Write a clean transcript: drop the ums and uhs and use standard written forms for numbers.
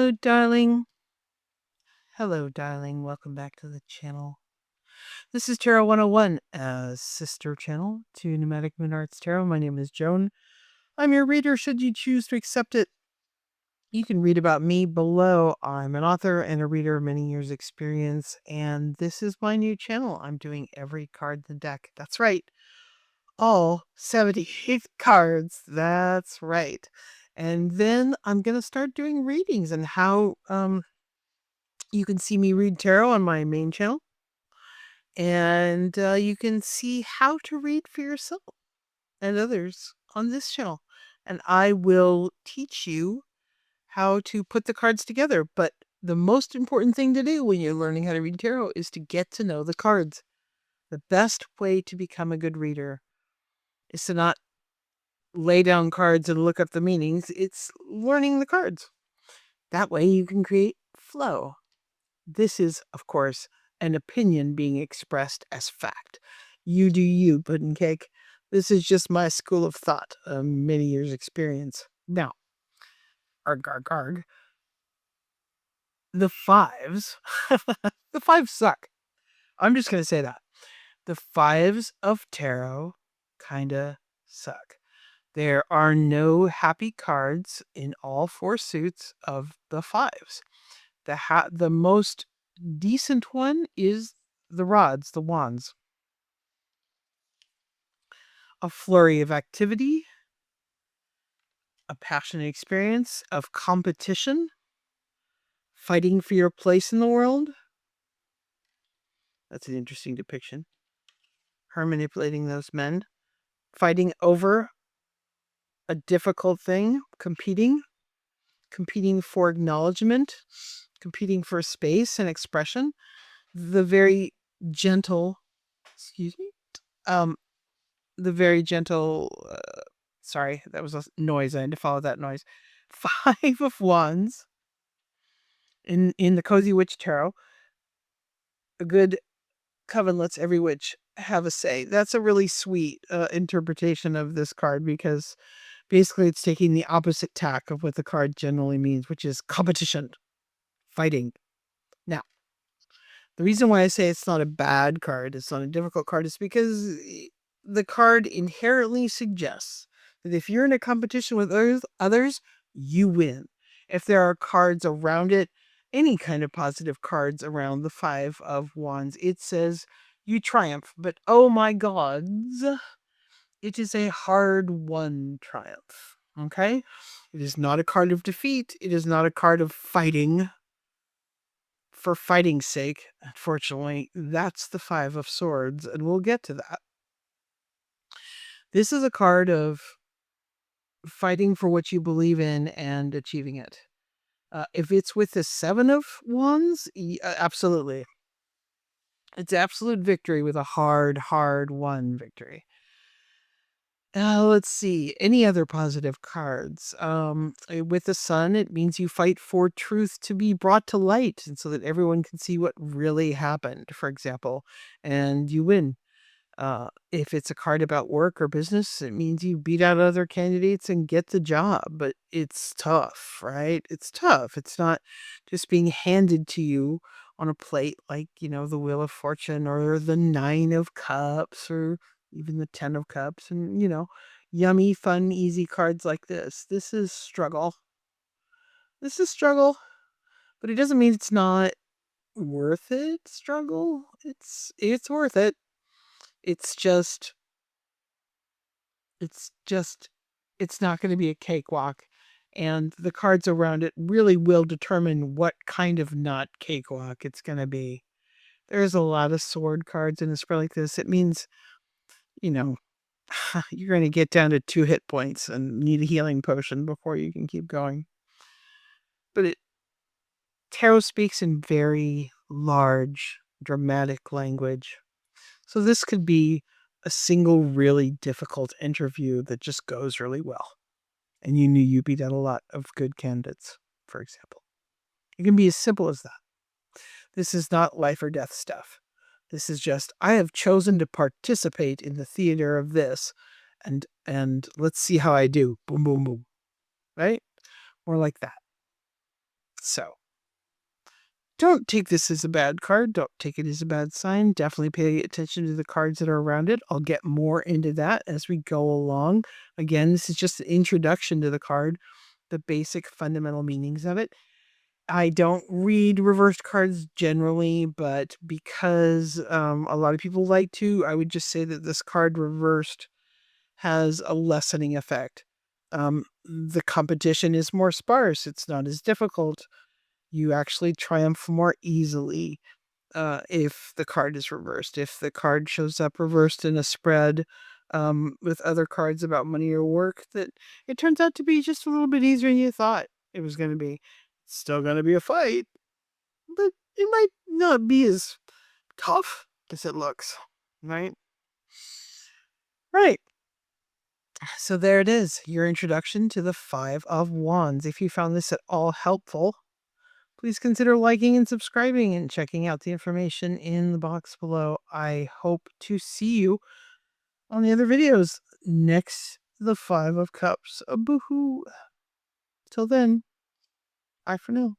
Hello, darling. Hello, darling. Welcome back to the channel. This is Tarot 101, a sister channel to Pneumatic Moon Arts Tarot. My name is Joan. I'm your reader should you choose to accept it. You can read about me below. I'm an author and a reader of many years' experience, and this is my new channel. I'm doing every card in the deck. That's right. All 78 cards. That's right. And then I'm going to start doing readings and how you can see me read tarot on my main channel, and you can see how to read for yourself and others on this channel. And I will teach you how to put the cards together. But the most important thing to do when you're learning how to read tarot is to get to know the cards. The best way to become a good reader is to not lay down cards and look up the meanings. It's learning the cards. That way you can create flow. This is, of course, an opinion being expressed as fact. You do you, pudding cake. This is just my school of thought, many years' experience. Now, arg, arg, arg. The fives, the fives suck. I'm just going to say that. The fives of tarot kind of suck. There are no happy cards in all four suits of the fives. The most decent one is the rods, the wands. A flurry of activity, a passionate experience of competition, fighting for your place in the world. That's an interesting depiction. Her manipulating those men, fighting over a difficult thing, competing for acknowledgement, competing for space and expression. The very gentle, excuse me, the very gentle, sorry, that was a noise. I had to follow that noise. 5 of Wands in the Cozy Witch Tarot. A good coven lets every witch have a say. That's a really sweet interpretation of this card, because basically it's taking the opposite tack of what the card generally means, which is competition, fighting. Now, the reason why I say it's not a bad card, it's not a difficult card, is because the card inherently suggests that if you're in a competition with others, you win. If there are cards around it, any kind of positive cards around the 5 of Wands, it says you triumph. But oh my gods, it is a hard-won triumph. Okay? It is not a card of defeat. It is not a card of fighting for fighting's sake. Unfortunately, that's the 5 of Swords, and we'll get to that. This is a card of fighting for what you believe in and achieving it. If it's with the 7 of Wands, absolutely. It's absolute victory with a hard-won victory. Let's see. Any other positive cards? With the Sun, it means you fight for truth to be brought to light, and so that everyone can see what really happened, for example, and you win. If it's a card about work or business, it means you beat out other candidates and get the job. But it's tough, right? It's tough. It's not just being handed to you on a plate like, the Wheel of Fortune or the 9 of Cups or even the 10 of Cups and, yummy, fun, easy cards like this. This is struggle. This is struggle, but it doesn't mean it's not worth it. Struggle. It's worth it. It's just, it's not going to be a cakewalk. And the cards around it really will determine what kind of not cakewalk it's going to be. There's a lot of sword cards in a spread like this. It means, you're going to get down to 2 hit points and need a healing potion before you can keep going. But tarot speaks in very large, dramatic language. So this could be a single really difficult interview that just goes really well. And you knew you beat out a lot of good candidates, for example. It can be as simple as that. This is not life or death stuff. This is just, I have chosen to participate in the theater of this, and let's see how I do. Boom, boom, boom. Right? More like that. So, don't take this as a bad card. Don't take it as a bad sign. Definitely pay attention to the cards that are around it. I'll get more into that as we go along. Again, this is just an introduction to the card, the basic fundamental meanings of it. I don't read reversed cards generally, but because a lot of people like to, I would just say that this card reversed has a lessening effect. The competition is more sparse. It's not as difficult. You actually triumph more easily if the card is reversed. If the card shows up reversed in a spread with other cards about money or work, that it turns out to be just a little bit easier than you thought it was going to be. It's still going to be a fight, but it might not be as tough as it looks, right? Right. So there it is, your introduction to the Five of Wands. If you found this at all helpful, please consider liking and subscribing and checking out the information in the box below. I hope to see you on the other videos next to the Five of Cups. Boohoo. Till then, bye for now.